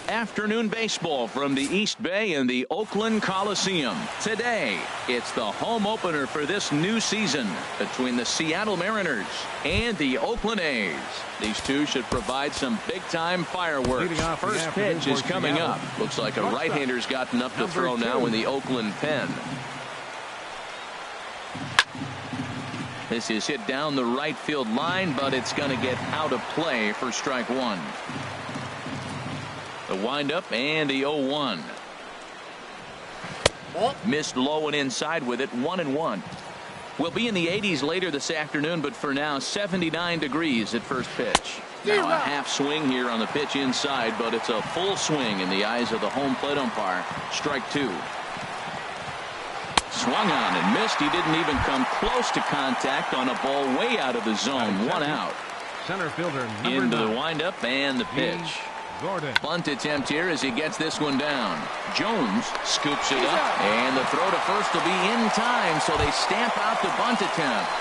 Afternoon baseball from the East Bay in the Oakland Coliseum. Today, it's the home opener for this new season between the Seattle Mariners and the Oakland A's. These two should provide some big-time fireworks. First pitch is coming up. Looks like a right-hander's gotten up to throw now in the Oakland pen. This is hit down the right field line, but it's going to get out of play for strike one. The windup and the 0-1. Missed low and inside with it. 1-1. We'll be in the 80s later this afternoon, but for now 79 degrees at first pitch. Now a half swing here on the pitch inside, but it's a full swing in the eyes of the home plate umpire. Strike two. Swung on and missed. He didn't even come close to contact on a ball way out of the zone. One out. Center fielder into the windup and the pitch. Bunt attempt here as he gets this one down. Jones scoops it up, and the throw to first will be in time, so they stamp out the bunt attempt.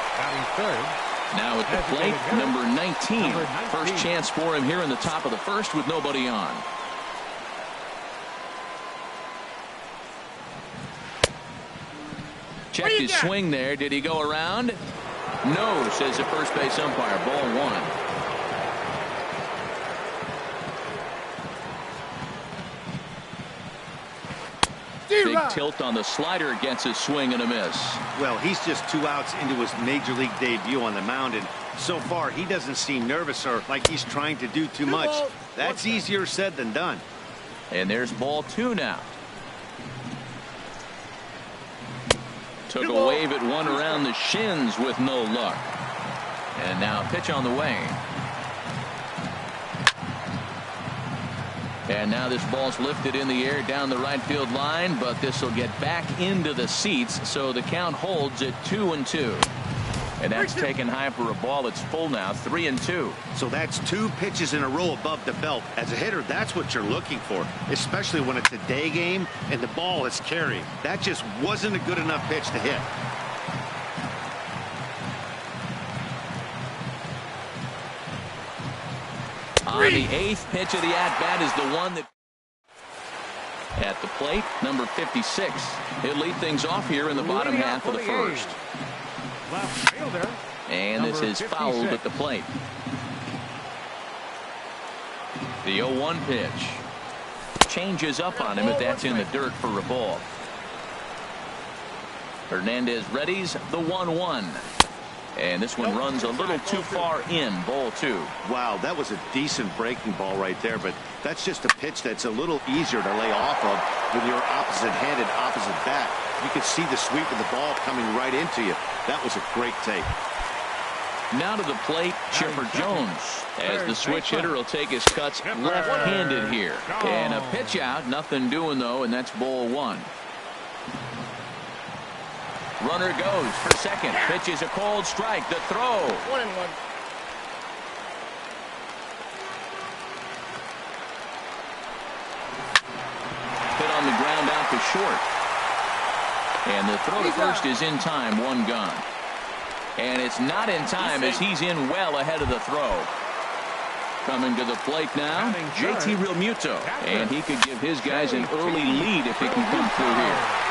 Now at the plate, number 19. First chance for him here in the top of the first with nobody on. Checked his swing there. Did he go around? No, says the first base umpire. Ball one. Big tilt on the slider against his swing and a miss. Well, he's just 2 outs into his major league debut on the mound, and so far he doesn't seem nervous or like he's trying to do too much. That's easier said than done. And there's ball two now. Took a wave at one around the shins with no luck. And now pitch on the way. And now this ball's lifted in the air down the right field line, but this will get back into the seats, so the count holds at 2-2. And that's taken high for a ball. It's full now, 3-2. So that's 2 pitches in a row above the belt. As a hitter, that's what you're looking for, especially when it's a day game and the ball is carrying. That just wasn't a good enough pitch to hit. On the 8th pitch of the at-bat is the one that at the plate, number 56. He'll lead things off here in the bottom half of the first. Left fielder. And this is fouled at the plate. The 0-1 pitch. Changes up on him, but that's in the dirt for a ball. Hernandez readies the 1-1. And this one runs a little too far in. Ball two. Wow, that was a decent breaking ball right there, but that's just a pitch that's a little easier to lay off of with your opposite-handed opposite bat. You can see the sweep of the ball coming right into you. That was a great take. Now to the plate, Chipper Jones, as the switch hitter will take his cuts left-handed here. And a pitch out, nothing doing though, and that's ball one. Runner goes for second. Pitch is a cold strike. The throw. 1-1. Hit on the ground out to short. And the throw to first is in time. One gone. And it's not in time as he's in well ahead of the throw. Coming to the plate now, JT Realmuto. And he could give his guys an early lead if he can come through here.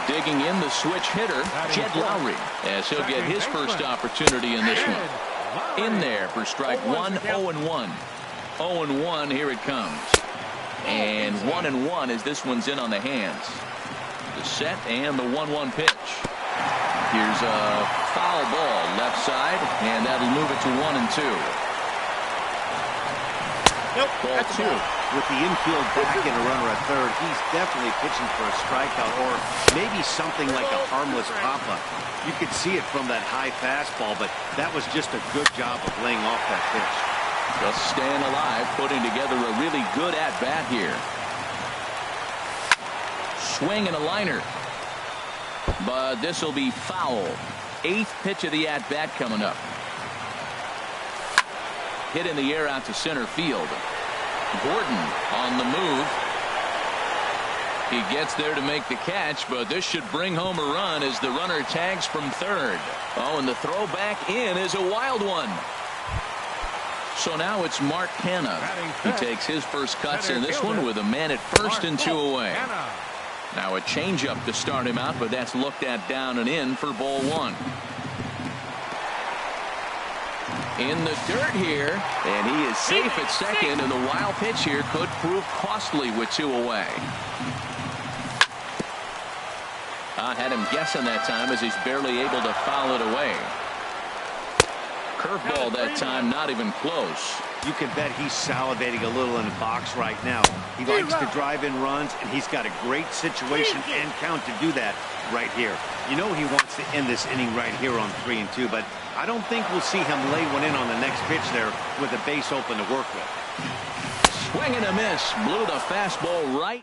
Digging in the switch hitter, Jed Lowry, as he'll get his first opportunity in this one. In there for strike one, 0-1. 0-1, here it comes. And 1-1 as this one's in on the hands. The set and the 1-1 pitch. Here's a foul ball left side, and that'll move it to 1-2. Ball two. With the infield back and a runner at third, he's definitely pitching for a strikeout or maybe something like a harmless pop-up. You could see it from that high fastball, but that was just a good job of laying off that pitch. Just staying alive, putting together a really good at-bat here. Swing and a liner. But this will be foul. 8th pitch of the at-bat coming up. Hit in the air out to center field. Gordon on the move. He gets there to make the catch, but this should bring home a run as the runner tags from third. Oh, and the throw back in is a wild one. So now it's Mark Hanna. He takes his first cuts in this one with a man at first and 2 away. Now a changeup to start him out, but that's looked at down and in for ball 1. In the dirt here, and he is safe at second, and the wild pitch here could prove costly with 2 away. I had him guessing that time as he's barely able to foul it away. Curveball that time, not even close. You can bet he's salivating a little in the box right now. He likes to drive in runs, and he's got a great situation and count to do that right here. You know he wants to end this inning right here on 3-2, but I don't think we'll see him lay one in on the next pitch there with a base open to work with. Swing and a miss. Blew the fastball right.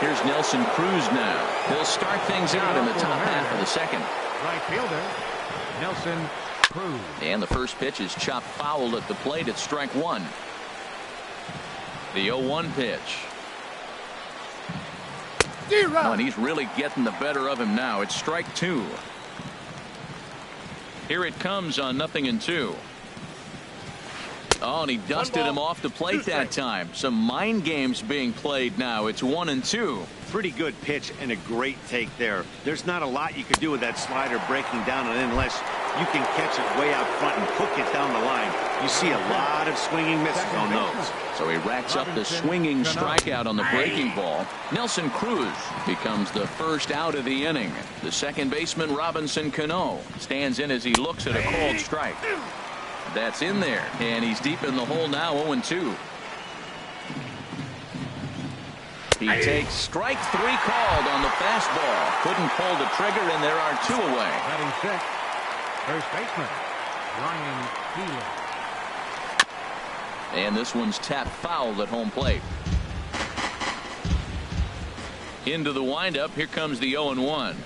Here's Nelson Cruz now. He'll start things out in the top half of the second. Right fielder, Nelson Cruz. And the first pitch is chopped foul at the plate at strike 1. The 0-1 pitch. Oh, and he's really getting the better of him now. It's strike 2. Here it comes on 0-2. Oh, and he dusted him off the plate that time. Some mind games being played now. It's 1-2. Pretty good pitch and a great take there. There's not a lot you can do with that slider breaking down and in unless you can catch it way out front and hook it down the line. You see a lot of swinging misses on those. So he racks up the swinging strikeout on the breaking ball. Nelson Cruz becomes the first out of the inning. The second baseman, Robinson Cano, stands in as he looks at a called strike. That's in there, and he's deep in the hole now, 0-2. He takes strike 3 called on the fastball. Couldn't pull the trigger, and there are 2 away. Batting sixth, first baseman, Ryan Healy. And this one's tapped foul at home plate. Into the windup, here comes the 0-1.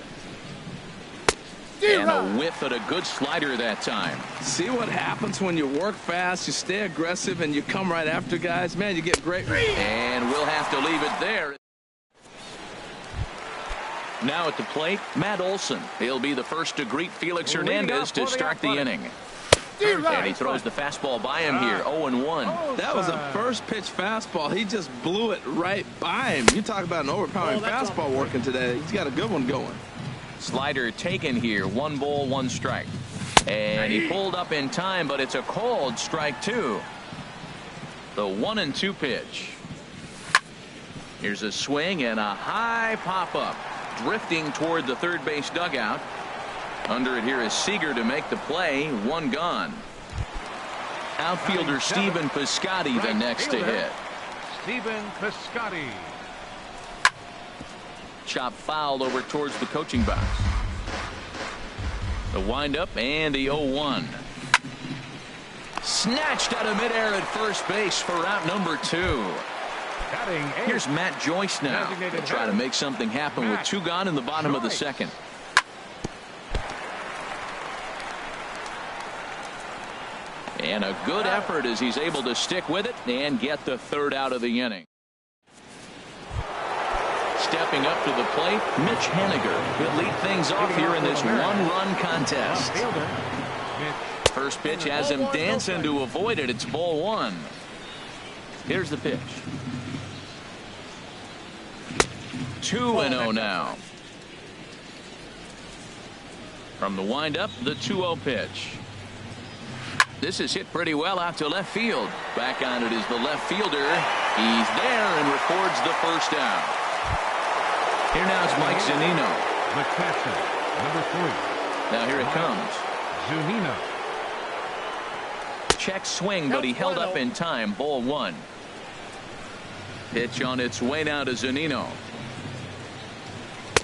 And a whiff at a good slider that time. See what happens when you work fast, you stay aggressive, and you come right after guys. Man, you get great. And we'll have to leave it there. Now at the plate, Matt Olson. He'll be the first to greet Felix Hernandez to start the inning. And he throws the fastball by him here, 0-1. That was a first pitch fastball. He just blew it right by him. You talk about an overpowering fastball working today. He's got a good one going. Slider taken here, 1 ball, 1 strike. And he pulled up in time, but it's a called strike 2. The 1-2 pitch. Here's a swing and a high pop-up. Drifting toward the third base dugout. Under it here is Seager to make the play. 1 gone. Outfielder Stephen Piscotty the next to hit. Stephen Piscotty. Chop fouled over towards the coaching box. The windup and the 0-1. Snatched out of midair at first base for out number 2. Here's Matt Joyce now. He'll try to make something happen with 2 gone in the bottom of the second. And a good effort as he's able to stick with it and get the 3rd out of the inning. Stepping up to the plate, Mitch Haniger. He'll lead things off here in this 1-run contest. First pitch has him dancing to avoid it. It's ball 1. Here's the pitch. 2-0 now. From the windup, the 2-0 pitch. This is hit pretty well out to left field. Back on it is the left fielder. He's there and records the first out. Here now is Mike Zunino. McCutcheon, number 3. Now here it comes. Zunino. Check swing, but he held up in time. Ball 1. Pitch on its way now to Zunino.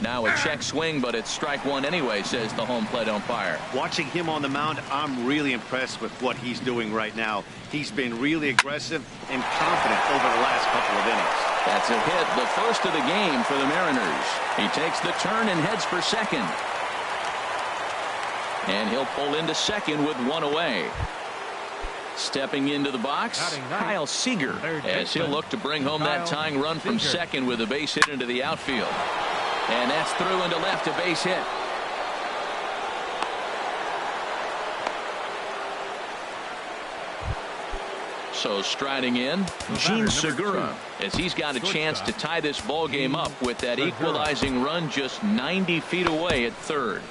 Now a check swing, but it's strike 1 anyway, says the home plate umpire. Watching him on the mound, I'm really impressed with what he's doing right now. He's been really aggressive and confident over the last couple of innings. That's a hit, the first of the game for the Mariners. He takes the turn and heads for second. And he'll pull into second with 1 away. Stepping into the box, Kyle Seager, as he'll look to bring home that tying run from second with a base hit into the outfield. And that's through into left, a base hit. So striding in, Gene Segura, as he's got a chance to tie this ball game up with that equalizing run just 90 feet away at third.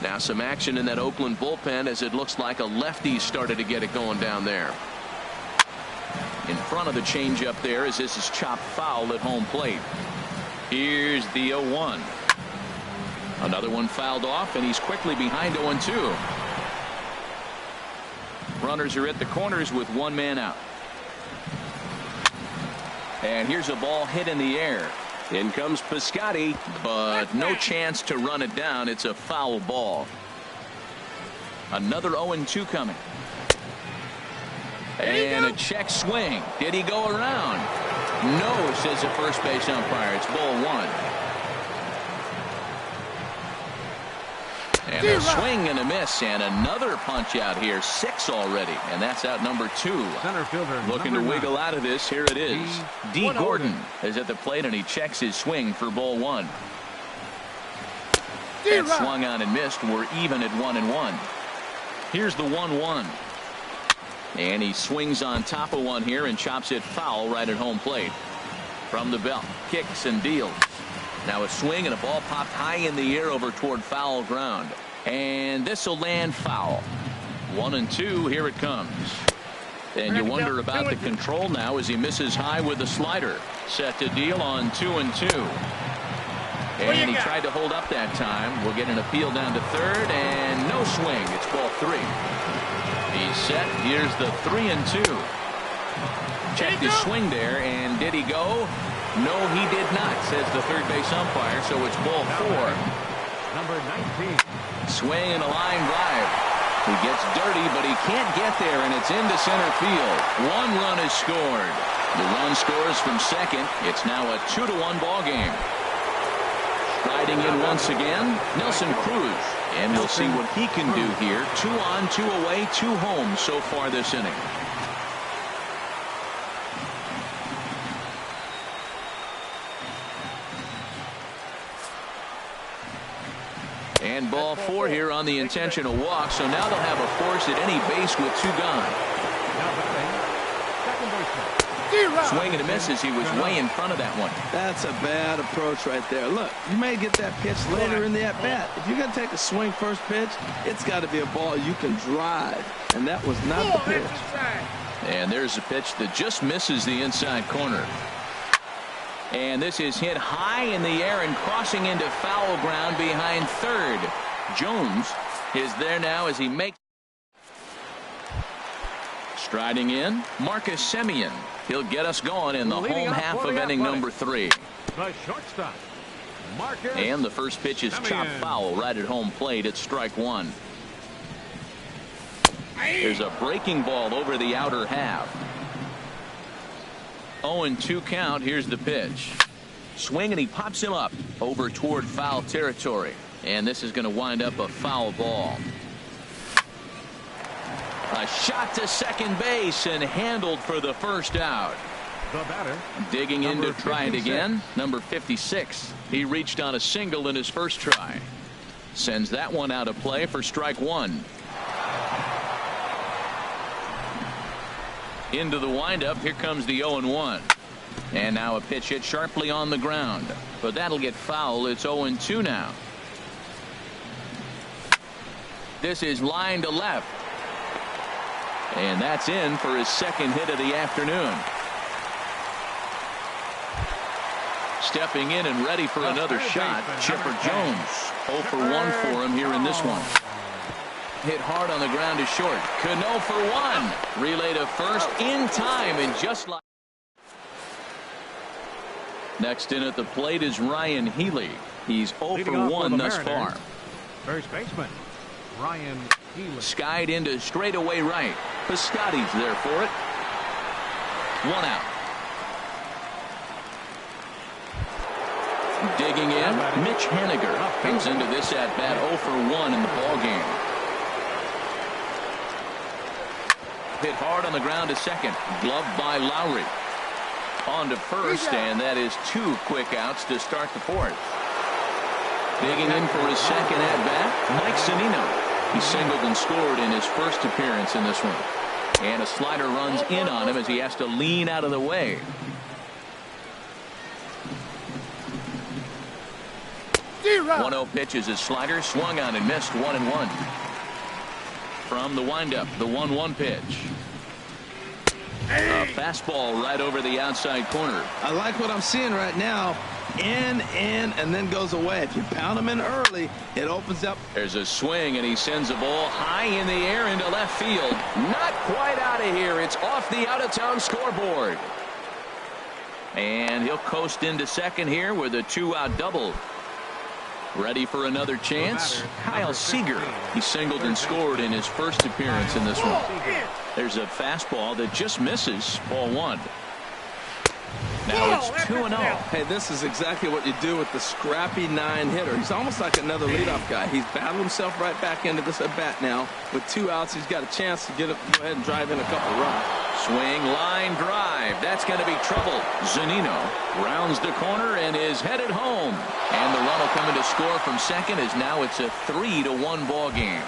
Now some action in that Oakland bullpen as it looks like a lefty started to get it going down there. In front of the changeup there as this is chopped foul at home plate. Here's the 0-1. Another one fouled off, and he's quickly behind 0-2. Runners are at the corners with one man out. And here's a ball hit in the air. In comes Piscotty, but no chance to run it down. It's a foul ball. Another 0-2 coming. And a check swing. Did he go around? No, says the first base umpire. It's ball one. And a swing and a miss, and another punch out here. 6 already, and that's out number 2. Center fielder Looking to wiggle out of this. Here it is. D. Gordon is at the plate, and he checks his swing for ball 1. And swung on and missed. We're even at 1-1. Here's the 1-1. And he swings on top of one here and chops it foul right at home plate. From the belt, kicks and deals. Now a swing and a ball popped high in the air over toward foul ground. And this will land foul. 1-2, here it comes. And you wonder about the control now as he misses high with the slider. Set to deal on 2-2. And he tried to hold up that time. We'll get an appeal down to third, and no swing. It's ball 3. He's set. Here's the 3-2. Checked his swing there, and did he go? No, he did not, says the third base umpire, so it's ball 4. Number 19. Swing and a line drive. He gets dirty, but he can't get there, and it's into center field. 1 run is scored. The run scores from second. It's now a 2-1 ball game. Riding in once again, Nelson Cruz. And we'll see what he can do here. 2 on, 2 away, 2 home so far this inning. And ball 4 here on the intentional walk. So now they'll have a force at any base with 2 gone. Second baseman. Swing and a miss as he was way in front of that one. That's a bad approach right there. Look, you may get that pitch later in the at-bat. If you're going to take a swing first pitch, it's got to be a ball you can drive. And that was not the pitch. And there's a pitch that just misses the inside corner. And this is hit high in the air and crossing into foul ground behind third. Jones is there now as he makes. Striding in, Marcus Semien. He'll get us going in the home half of inning number 3. The shortstop, Marcus. And the first pitch is chopped foul right at home plate. It's strike 1. There's a breaking ball over the outer half. 0-2 count. Here's the pitch. Swing, and he pops him up over toward foul territory. And this is going to wind up a foul ball. A shot to second base and handled for the first out. The batter. Digging in to try it again. Number 56. He reached on a single in his first try. Sends that one out of play for strike 1. Into the windup. Here comes the 0-1. And now a pitch hit sharply on the ground. But that'll get foul. It's 0-2 now. This is line to left. And that's in for his second hit of the afternoon. Stepping in and ready for another shot, Chipper Jones. 0 for 1 for him here in this one. Hit hard on the ground to short. Cano for 1. Relay to first in time, and just like. Next in at the plate is Ryan Healy. He's 0 for 1 thus far. First baseman, Ryan Healy. Skied into straightaway right. Piscotty's there for it. 1 out. Digging in, Mitch Haniger comes into this at bat 0 for 1 in the ball game. Hit hard on the ground to second. Gloved by Lowry. On to first, and that is 2 quick outs to start the 4th. Digging in for his second at bat, Mike Zunino. He singled and scored in his first appearance in this one. And a slider runs in on him as he has to lean out of the way. D-Rock. 1-0 pitch is his slider, swung on and missed. 1-1. From the windup, the 1-1 pitch. A fastball right over the outside corner. I like what I'm seeing right now. In, and then goes away. If you pound him in early, it opens up. There's a swing, and he sends a ball high in the air into left field. Not quite out of here. It's off the out-of-town scoreboard. And he'll coast into second here with a 2-out double. Ready for another chance? Kyle Seager. He singled and scored in his first appearance in this one. There's a fastball that just misses. Ball 1. Now it's 2-0. Hey, this is exactly what you do with the scrappy 9-hitter. He's almost like another leadoff guy. He's battled himself right back into this at-bat now. With 2 outs, he's got a chance to go ahead and drive in a couple runs. Swing, line drive. That's going to be trouble. Zunino rounds the corner and is headed home. And the run will come in to score from second as now it's a 3-1 ball game.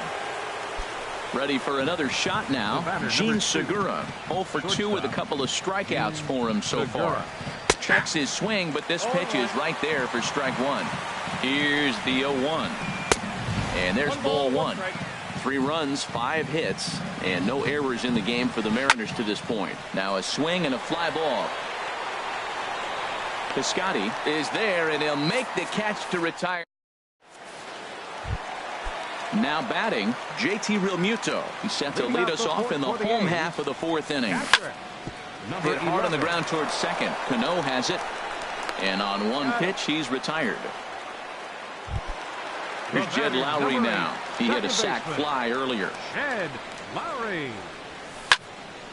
Ready for another shot now. Gene Segura, 0 for 2 with a couple of strikeouts for him so far. Checks his swing, but this pitch is right there for strike 1. Here's the 0-1. And there's ball 1. 3 runs, 5 hits, and no errors in the game for the Mariners to this point. Now a swing and a fly ball. Piscotty is there, and he'll make the catch to retire. Now batting, JT Realmuto. He's set to lead us off in the home half of the 4th inning. Hit hard on the ground towards second. Cano has it. And on one pitch, he's retired. Here's Jed Lowry now. He hit a sac fly earlier. Jed Lowry.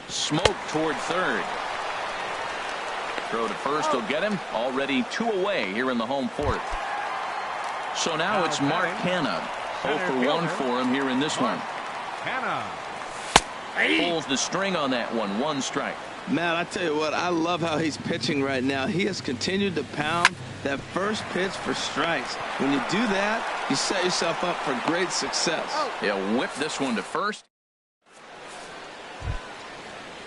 Smoke toward third. Throw to first will get him. Already 2 away here in the home 4th. So now it's Mark Canha. 0 for 1 for him here in this one. Pulls the string on that one. 1 strike. Matt, I tell you what, I love how he's pitching right now. He has continued to pound that first pitch for strikes. When you do that, you set yourself up for great success. He'll whip this one to first.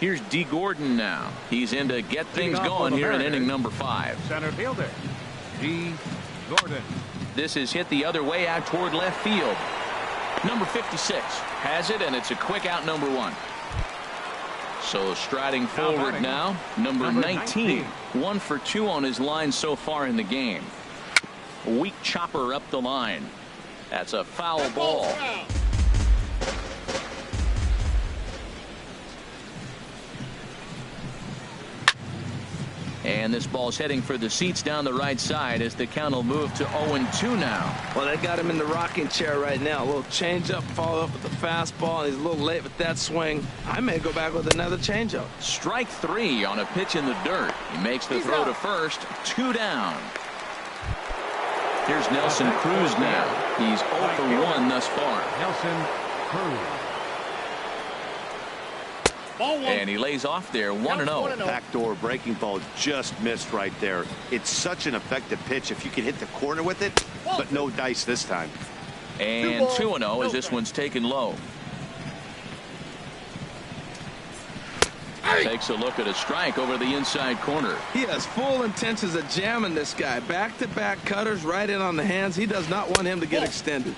Here's D. Gordon now. He's in to get things going here in inning number 5. Center fielder, D. Gordon. This is hit the other way out toward left field. Number 56 has it, and it's a quick out, number 1. So striding forward now, number 19. 1 for 2 on his line so far in the game. Weak chopper up the line. That's a foul ball. And this ball's heading for the seats down the right side as the count will move to 0-2 now. Well, they got him in the rocking chair right now. A little changeup, followed up with the fastball. He's a little late with that swing. I may go back with another changeup. Strike 3 on a pitch in the dirt. He makes the throw to first. 2 down. Here's Nelson Cruz now. He's 0 for 1 thus far. Nelson Cruz. And he lays off there. 1-0. Backdoor breaking ball just missed right there. It's such an effective pitch if you can hit the corner with it, but no dice this time. And 2-0 as this one's taken low. Takes a look at a strike over the inside corner. He has full intentions of jamming this guy. Back-to-back cutters right in on the hands. He does not want him to get extended.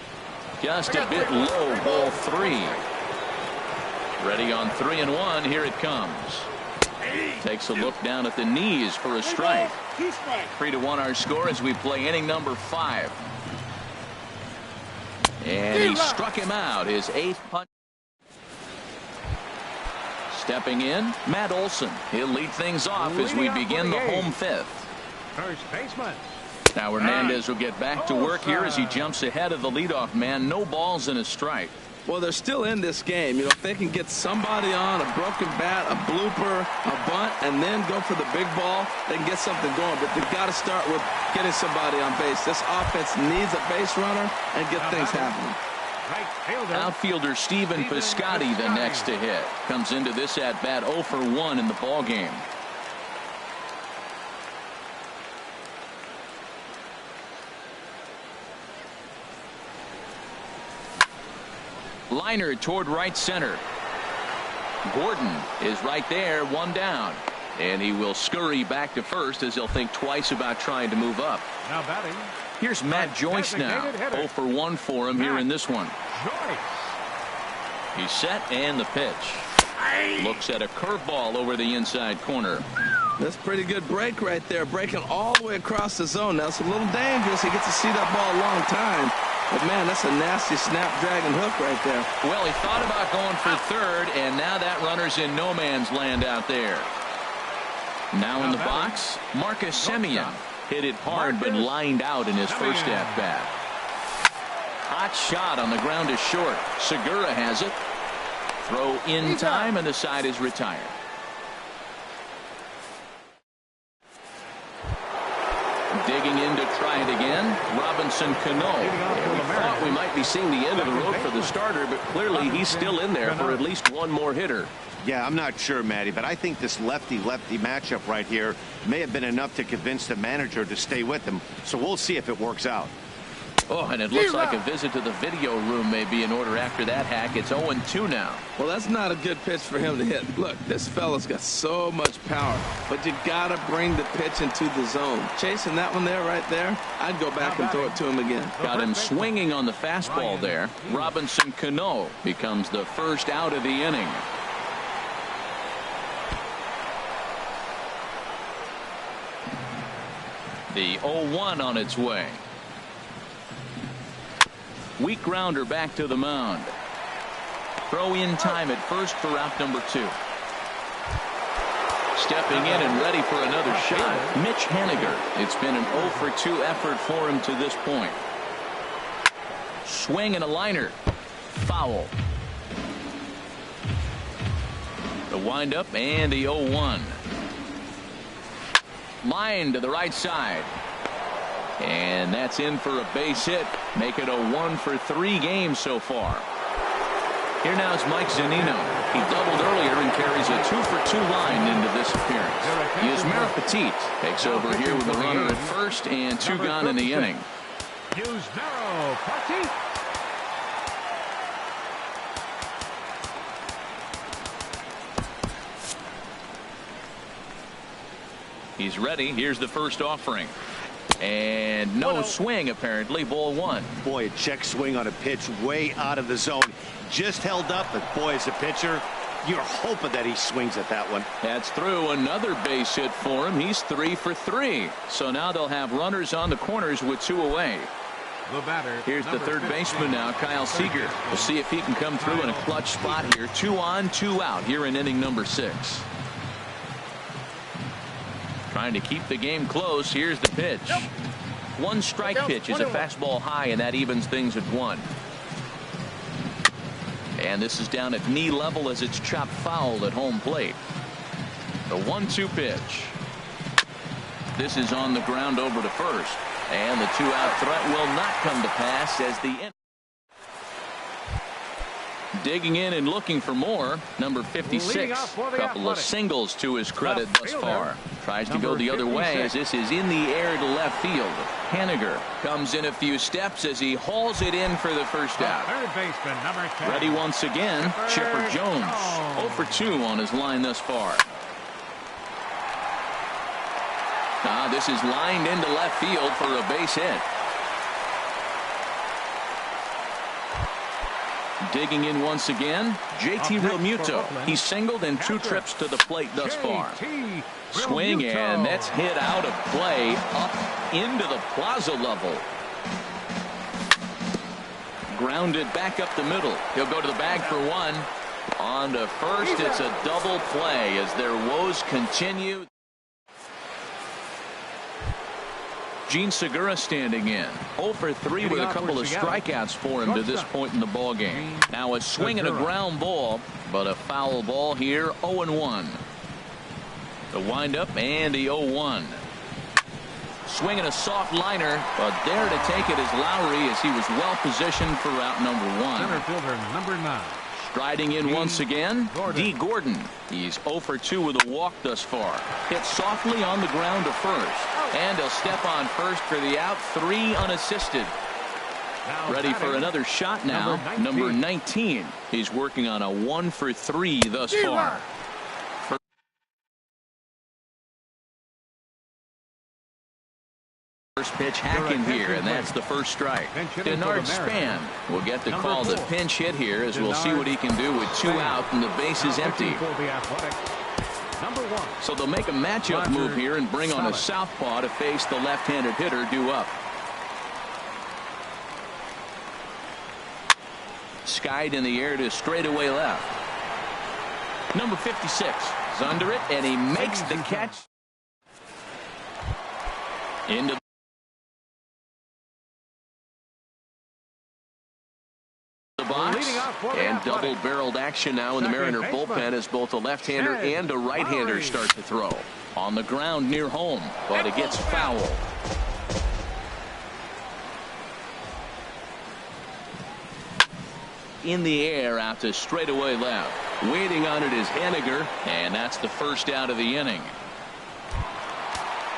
Just a bit low. Ball 3. Ready on 3-1. Here it comes. Takes a look down at the knees for a strike. 3-1 our score as we play inning number 5. And he struck him out. His 8th punch. Stepping in, Matt Olson. He'll lead things off as we begin the home 5th. First baseman. Now Hernandez will get back to work here as he jumps ahead of the leadoff man. No balls and a strike. Well, they're still in this game. You know, if they can get somebody on, a broken bat, a blooper, a bunt, and then go for the big ball, they can get something going. But they've got to start with getting somebody on base. This offense needs a base runner and get things happening. Outfielder Stephen Piscotty the next to hit. Comes into this at bat 0 for 1 in the ball game. Liner toward right center. Gordon is right there, one down. And he will scurry back to first as he'll think twice about trying to move up. Now batting. Here's Matt Joyce now. 0 for 1 for him here in this one. He's set and the pitch. Looks at a curveball over the inside corner. That's a pretty good break right there. Breaking all the way across the zone. Now it's a little dangerous. He gets to see that ball a long time. But, man, that's a nasty snapdragon hook right there. Well, he thought about going for third, and now that runner's in no man's land out there. Now in the box, Marcus Semien. Hit it hard but lined out in his first at-bat. Hot shot on the ground is short. Segura has it. Throw in time, and the side is retired. Digging in to try it again, Robinson Cano. We thought we might be seeing the end of the road for the starter, but clearly he's still in there for at least one more hitter. Yeah, I'm not sure, Matty, but I think this lefty-lefty matchup right here may have been enough to convince the manager to stay with him. So we'll see if it works out. Oh, and it looks like a visit to the video room may be in order after that hack. It's 0-2 now. Well, that's not a good pitch for him to hit. Look, this fella's got so much power, but you got to bring the pitch into the zone. Chasing that one there, right there, I'd go back and throw it to him again. Got him swinging on the fastball there. Robinson Cano becomes the first out of the inning. The 0-1 on its way. Weak grounder back to the mound. Throw in time at first for out number 2. Stepping in and ready for another shot, Mitch Haniger. It's been an 0 for 2 effort for him to this point. Swing and a liner. Foul. The windup and the 0-1. Line to the right side. And that's in for a base hit. Make it a 1 for 3 games so far. Here now is Mike Zunino. He doubled earlier and carries a 2 for 2 line into this appearance. Yusmeiro Petit takes over here with a runner at first and 2 gone in the inning. Yusmeiro Petit. He's ready. Here's the first offering. And no swing, apparently. Ball 1. Boy, a check swing on a pitch way out of the zone. Just held up, but boy, as a pitcher, you're hoping that he swings at that one. That's through. Another base hit for him. He's 3 for 3. So now they'll have runners on the corners with 2 away. The batter, here's the third baseman now, Kyle Seager. We'll see if he can come through in a clutch spot here. 2 on, 2 out here in inning number 6. Trying to keep the game close. Here's the pitch. 1 strike pitch is a fastball high, and that evens things at 1. And this is down at knee level as it's chopped foul at home plate. The 1-2 pitch. This is on the ground over to first. And the 2-out threat will not come to pass as the digging in and looking for more. Number 56. Couple of singles to his credit thus far. Tries to go the other way as this is in the air to left field. Haniger comes in a few steps as he hauls it in for the first out. Third baseman, number 10. Ready once again, Chipper Jones. 0 for 2 on his line thus far. This is lined into left field for a base hit. Digging in once again, JT Realmuto. He's singled and 2 trips to the plate thus far. Swing, and that's hit out of play up into the plaza level. Grounded back up the middle. He'll go to the bag for 1. On to first, it's a double play as their woes continue. Gene Segura standing in. 0 for 3 with a couple of strikeouts for him to this point in the ball game. Now a swing and a ground ball, but a foul ball here. 0-1. The windup and the 0-1. Swinging a soft liner, but there to take it is Lowry as he was well positioned for out number 1. Center fielder number 9. Striding in once again, D. Gordon. He's 0 for 2 with a walk thus far. Hit softly on the ground to first. And he'll step on first for the out. 3 unassisted. Ready for another shot now. Number 19. He's working on a 1 for 3 thus far. First pitch hacking here, and that's the first strike. Denard Span will get the call to pinch hit here, as we'll see what he can do with 2 out and the base is empty. So they'll make a matchup move here and bring on a southpaw to face the left-handed hitter due up. Skied in the air to straightaway left. Number 56 is under it, and he makes the catch. Into the box, and double-barreled action now in the Mariner bullpen as both a left-hander and a right-hander start to throw. On the ground near home, but it gets foul. In the air out to straightaway left. Waiting on it is Henniger, and that's the first out of the inning.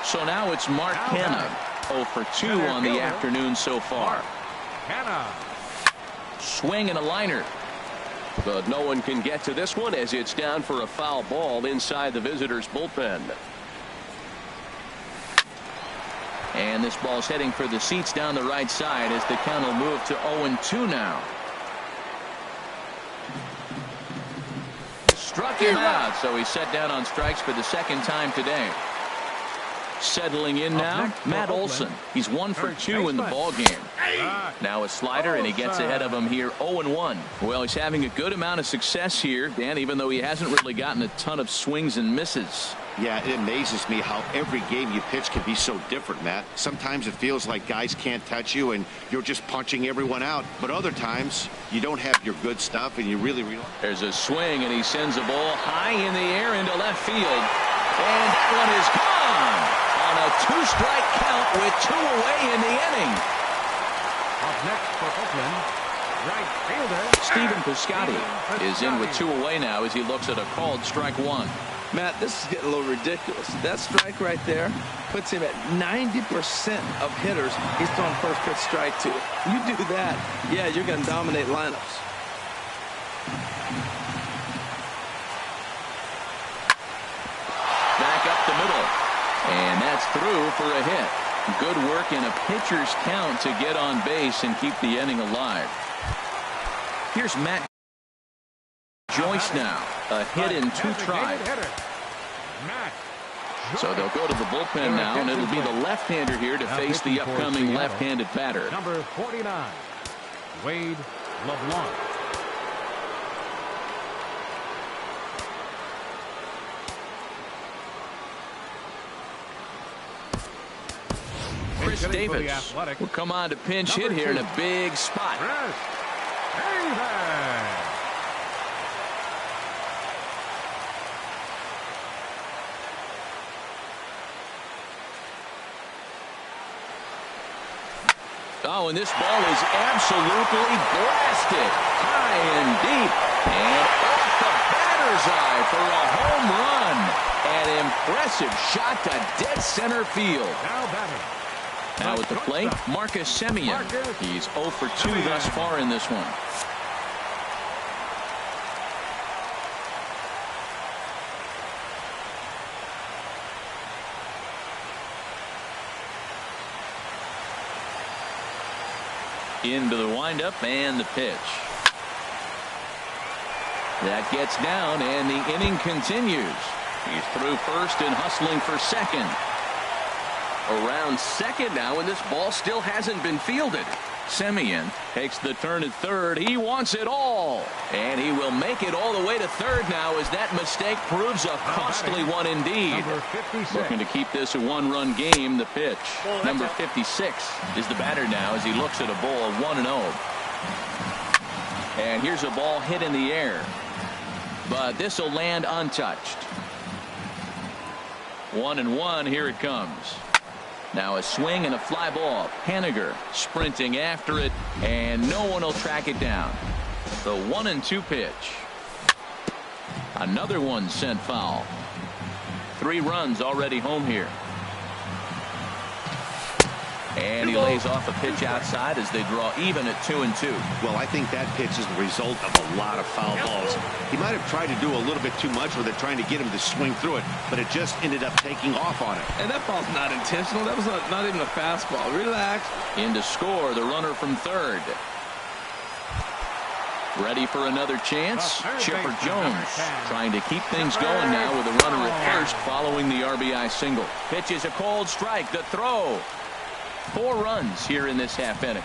So now it's Mark Hanna, 0 for 2 on the afternoon so far. Swing and a liner. But no one can get to this one as it's down for a foul ball inside the visitors' bullpen. And this ball's heading for the seats down the right side as the count will move to 0-2 now. Struck him out, so he's set down on strikes for the second time today. Settling in now, Matt Olson. He's 1 for 2 in the ball game. Now a slider, and he gets ahead of him here 0-1. Well, he's having a good amount of success here, Dan, even though he hasn't really gotten a ton of swings and misses. Yeah, it amazes me how every game you pitch can be so different, Matt. Sometimes it feels like guys can't touch you and you're just punching everyone out. But other times you don't have your good stuff and you really realize. There's a swing, and he sends a ball high in the air into left field. And that one is gone on a 2-strike count with 2 away in the inning. Up next for Oakland, right fielder Stephen Piscotty is in with 2 away now as he looks at a called strike 1. Matt, this is getting a little ridiculous. That strike right there puts him at 90% of hitters he's throwing first pitch strike to. You do that, yeah, you're going to dominate lineups. Back up the middle, and that's through for a hit. Good work in a pitcher's count to get on base and keep the inning alive. Here's Matt Joyce now, a hit in 2 tries. So they'll go to the bullpen now, and it'll be the left-hander here to face the upcoming left-handed batter. Number 49, Wade LeBlanc. Chris Davis will come on to pinch hit here in a big spot. Oh, and this ball is absolutely blasted high and deep and off the batter's eye for a home run. An impressive shot to dead center field. Now at the plate, Marcus Semien. He's 0 for 2 thus far in this one. Into the windup and the pitch. That gets down, and the inning continues. He's through first and hustling for second. Around second now, and this ball still hasn't been fielded. Semien takes the turn at third. He wants it all, and he will make it all the way to third now as that mistake proves a costly one indeed. Looking to keep this a 1-run game. The pitch. Number 56 is the batter now as he looks at a ball 1-0. And here's a ball hit in the air, but this will land untouched. 1-1. Here it comes. Now a swing and a fly ball. Henniger sprinting after it, and no one will track it down. The 1-2 pitch. Another one sent foul. 3 runs already home here. And he lays off a pitch outside as they draw even at 2-2. Well, I think that pitch is the result of a lot of foul balls. He might have tried to do a little bit too much with it, trying to get him to swing through it, but it just ended up taking off on it. And that ball's not intentional. That was not even a fastball. Relax. In to score, the runner from third. Ready for another chance. Chipper Jones trying to keep things going now with a runner at first following the RBI single. Pitches a cold strike. The throw. 4 runs here in this half inning.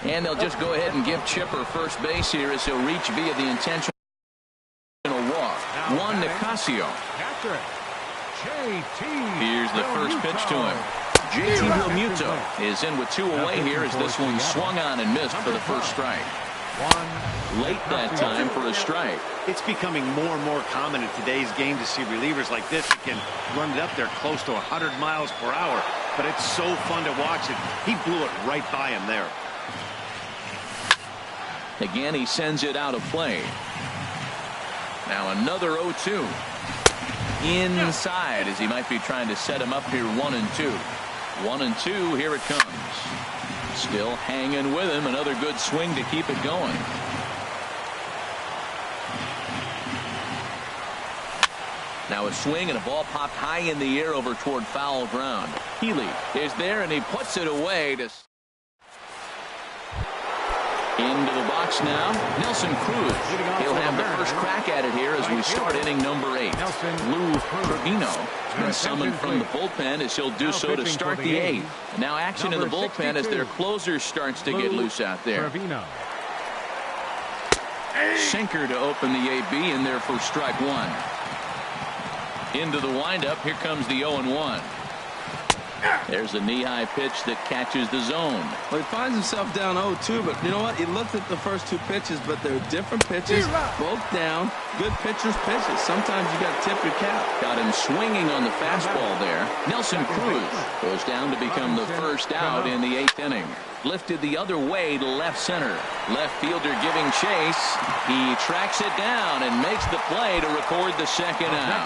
And they'll just go ahead and give Chipper first base here as he'll reach via the intentional walk. Juan Nicasio. Here's the first pitch to him. JT Realmuto is in with 2 away here as this one swung on and missed for the first strike. Late that time for a strike. It's becoming more and more common in today's game to see relievers like this that can run it up there close to 100 miles per hour. But it's so fun to watch it. He blew it right by him there. Again, he sends it out of play. Now another 0-2. Inside as he might be trying to set him up here 1-2. 1-2, here it comes. Still hanging with him. Another good swing to keep it going. Now a swing and a ball popped high in the air over toward foul ground. Healy is there and he puts it away to into the box now. Nelson Cruz. He'll have the first crack at it here as we start inning number 8. Lou Trevino has been summoned from the bullpen as he'll do so to start the 8th. Now action in the bullpen as their closer starts to get loose out there. Sinker to open the AB in there for strike 1. Into the windup. Here comes the 0-1. There's a knee-high pitch that catches the zone. Well, he finds himself down 0-2, but you know what? He looked at the first 2 pitches, but they're different pitches, both down. Good pitchers' pitches. Sometimes you got to tip your cap. Got him swinging on the fastball there. Nelson Cruz goes down to become the first out in the 8th inning. Lifted the other way to left center. Left fielder giving chase. He tracks it down and makes the play to record the second out.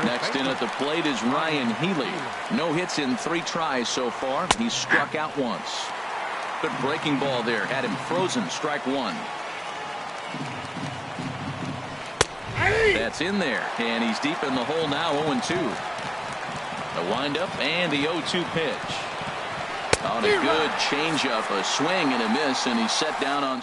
Next in at the plate is Ryan Healy. No hits in 3 tries so far. He's struck out once. Good breaking ball there. Had him frozen. Strike 1. That's in there. And he's deep in the hole now. 0-2. The windup and the 0-2 pitch. On a good changeup. A swing and a miss. And he's set down on.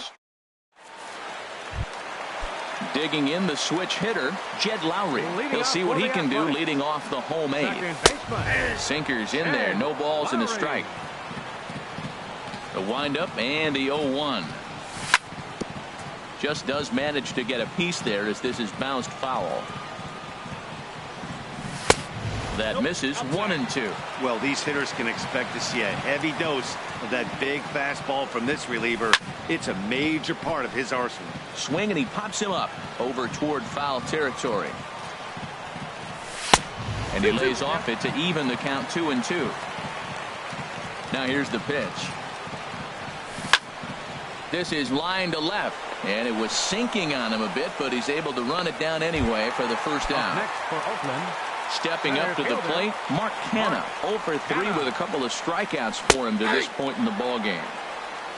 Digging in the switch hitter, Jed Lowry. He'll see what he can do leading off the home 8th. Sinker's in there. No balls and a strike. The windup and the 0-1. Just does manage to get a piece there as this is bounced foul. That misses. 1-2. Well, these hitters can expect to see a heavy dose of that big fastball from this reliever. It's a major part of his arsenal. Swing and he pops him up over toward foul territory. And he lays off it to even the count 2-2. Now here's the pitch. This is line to left. And it was sinking on him a bit, but he's able to run it down anyway for the first out. Next for Oakland. Stepping up to the plate, Mark Canha, 0 for 3 with a couple of strikeouts for him to this point in the ball game.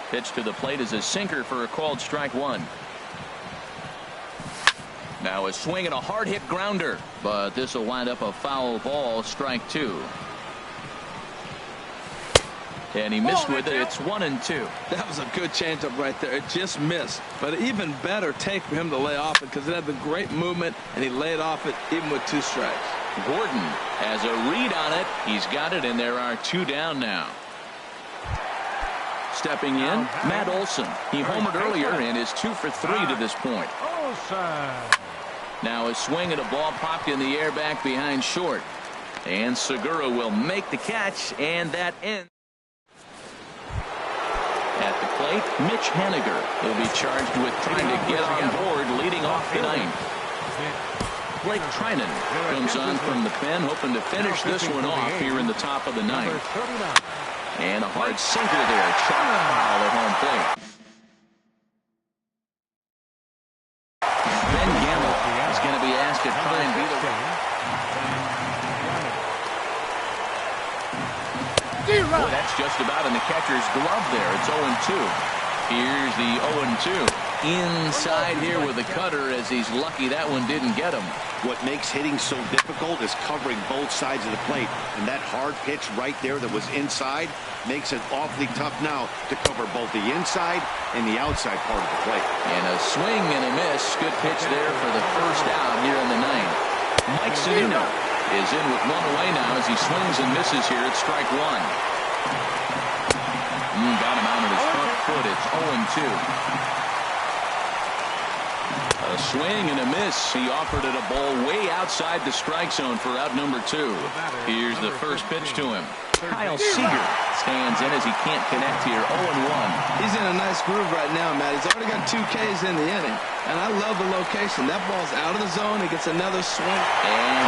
Pitch to the plate is a sinker for a called strike 1. Now a swing and a hard hit grounder, but this will wind up a foul ball. Strike 2. And he missed with it. It's 1-2. That was a good changeup right there. It just missed. But an even better take for him to lay off it because it had the great movement, and he laid off it even with 2 strikes. Gordon has a read on it. He's got it, and there are 2 down now. Stepping in, Matt Olson. He homered earlier and is 2 for 3 to this point. Now a swing and a ball popped in the air back behind short. And Segura will make the catch, and that ends. At the plate, Mitch Haniger. He'll be charged with trying to get on board leading off the 9th. Blake Trinan comes on from the pen, hoping to finish this one off here in the top of the 9th. And a hard sinker there, chopped foul at home plate. Ben Gamble is going to be asked to try and beat Boy, that's just about in the catcher's glove there. It's 0-2. Here's the 0-2. Inside here with the cutter, as he's lucky that one didn't get him. What makes hitting so difficult is covering both sides of the plate. And that hard pitch right there that was inside makes it awfully tough now to cover both the inside and the outside part of the plate. And a swing and a miss. Good pitch there for the first out here in the ninth. Mike Zunino is in with one away now as he swings and misses here at strike one. Got him out of his front foot. It's 0-2. A swing and a miss. He offered it a ball way outside the strike zone for out number 2. Here's the first pitch to him. Kyle Seager stands in as he can't connect here. 0-1. He's in a nice groove right now, Matt. He's already got 2 Ks in the inning. And I love the location. That ball's out of the zone. He gets another swing. And